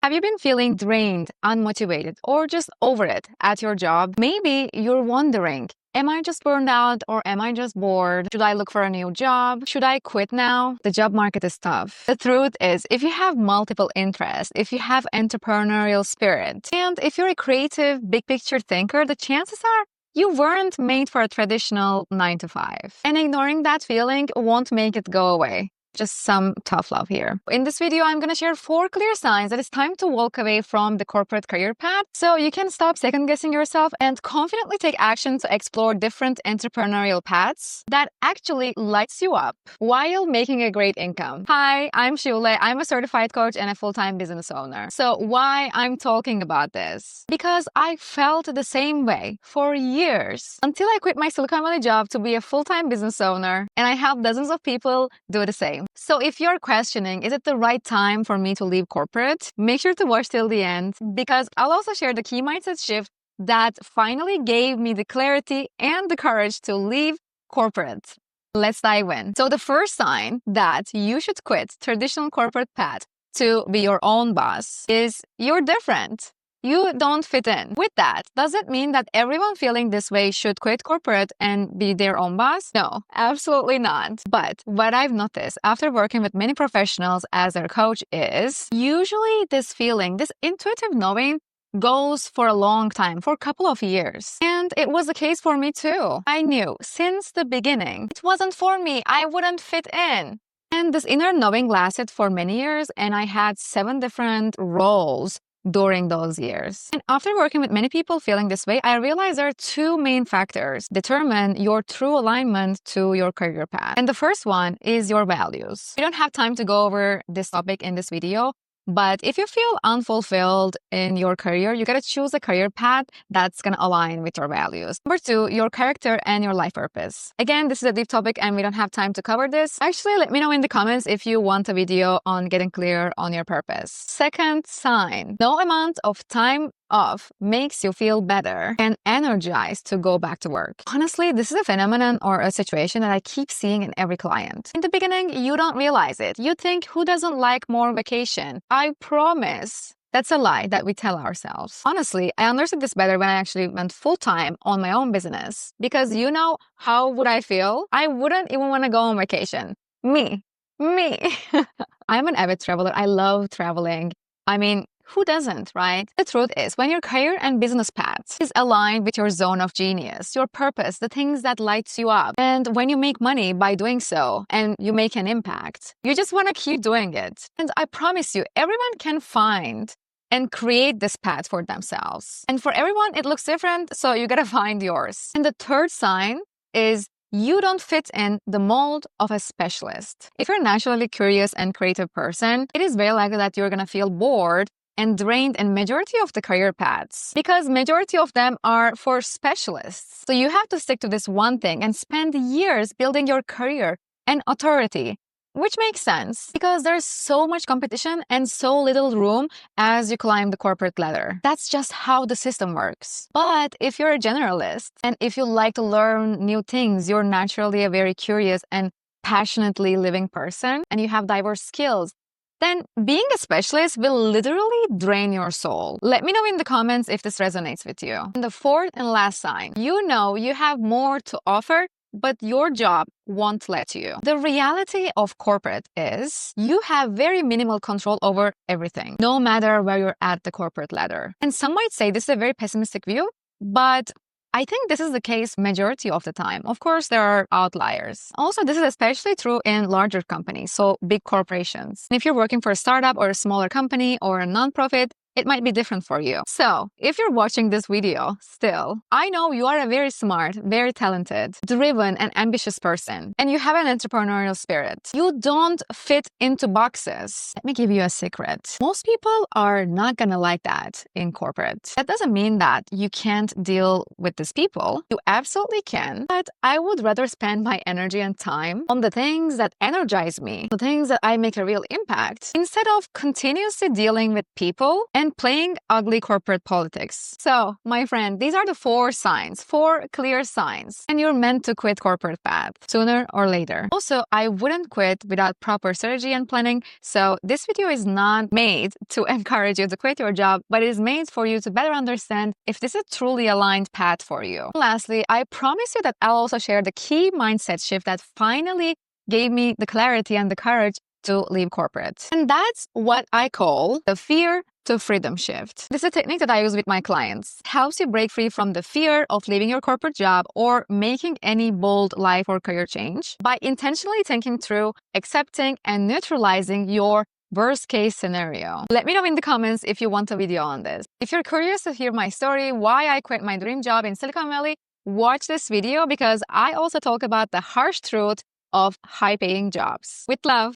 Have you been feeling drained, unmotivated, or just over it at your job? Maybe you're wondering, am I just burned out or am I just bored? Should I look for a new job? Should I quit now? The job market is tough. The truth is, if you have multiple interests, if you have entrepreneurial spirit, and if you're a creative, big picture thinker, the chances are you weren't made for a traditional 9 to 5. And ignoring that feeling won't make it go away. Just some tough love here. In this video, I'm going to share 4 clear signs that it's time to walk away from the corporate career path so you can stop second-guessing yourself and confidently take action to explore different entrepreneurial paths that actually lights you up while making a great income. Hi, I'm Sule. I'm a certified coach and a full-time business owner. So why I'm talking about this? Because I felt the same way for years until I quit my Silicon Valley job to be a full-time business owner, and I help dozens of people do the same. So if you're questioning, is it the right time for me to leave corporate? Make sure to watch till the end, because I'll also share the key mindset shift that finally gave me the clarity and the courage to leave corporate. Let's dive in. So the first sign that you should quit traditional corporate path to be your own boss is you're different. You don't fit in. With that, does it mean that everyone feeling this way should quit corporate and be their own boss? No, absolutely not. But what I've noticed after working with many professionals as their coach is usually this feeling, this intuitive knowing goes for a long time, for a couple of years. And it was the case for me too. I knew since the beginning, it wasn't for me. I wouldn't fit in. And this inner knowing lasted for many years, and I had 7 different roles during those years. And after working with many people feeling this way, I realized there are 2 main factors determine your true alignment to your career path. And the first one is your values. We don't have time to go over this topic in this video, but if you feel unfulfilled in your career, you gotta choose a career path that's gonna align with your values. Number 2, your character and your life purpose. Again, this is a deep topic and we don't have time to cover this. Actually, let me know in the comments if you want a video on getting clear on your purpose. Second sign, no amount of time off makes you feel better and energized to go back to work. Honestly, this is a phenomenon or a situation that I keep seeing in every client. In the beginning, you don't realize it. You think, who doesn't like more vacation? I promise. That's a lie that we tell ourselves. Honestly, I understood this better when I actually went full-time on my own business. Because how would I feel? I wouldn't even want to go on vacation. Me. I'm an avid traveler. I love traveling. I mean, who doesn't, right? The truth is, when your career and business path is aligned with your zone of genius, your purpose, the things that lights you up, and when you make money by doing so and you make an impact, you just want to keep doing it. And I promise you, everyone can find and create this path for themselves. And for everyone, it looks different, so you gotta find yours. And the third sign is you don't fit in the mold of a specialist. If you're a naturally curious and creative person, it is very likely that you're gonna feel bored and drained in majority of the career paths, because majority of them are for specialists. So you have to stick to this one thing and spend years building your career and authority, which makes sense because there's so much competition and so little room as you climb the corporate ladder. That's just how the system works. But if you're a generalist and if you like to learn new things, you're naturally a very curious and passionately living person, and you have diverse skills, then being a specialist will literally drain your soul. Let me know in the comments if this resonates with you. And the fourth and last sign, you know you have more to offer, but your job won't let you. The reality of corporate is you have very minimal control over everything, no matter where you're at the corporate ladder. And some might say this is a very pessimistic view, but I think this is the case majority of the time. Of course, there are outliers. Also, this is especially true in larger companies, so big corporations. And if you're working for a startup or a smaller company or a nonprofit, it might be different for you. So if you're watching this video still, I know you are a very smart, very talented, driven, and ambitious person, and you have an entrepreneurial spirit. You don't fit into boxes. Let me give you a secret. Most people are not gonna like that in corporate. That doesn't mean that you can't deal with these people. You absolutely can, but I would rather spend my energy and time on the things that energize me, the things that I make a real impact, instead of continuously dealing with people and and playing ugly corporate politics. So, my friend, these are the 4 clear signs, and you're meant to quit corporate path sooner or later. Also, I wouldn't quit without proper strategy and planning, so this video is not made to encourage you to quit your job, but it is made for you to better understand if this is a truly aligned path for you. Lastly, I promise you that I'll also share the key mindset shift that finally gave me the clarity and the courage to leave corporate. And that's what I call the fear to freedom shift. This is a technique that I use with my clients. It helps you break free from the fear of leaving your corporate job or making any bold life or career change by intentionally thinking through, accepting, and neutralizing your worst case scenario. Let me know in the comments if you want a video on this. If you're curious to hear my story, why I quit my dream job in Silicon Valley, watch this video because I also talk about the harsh truth of high-paying jobs. With love.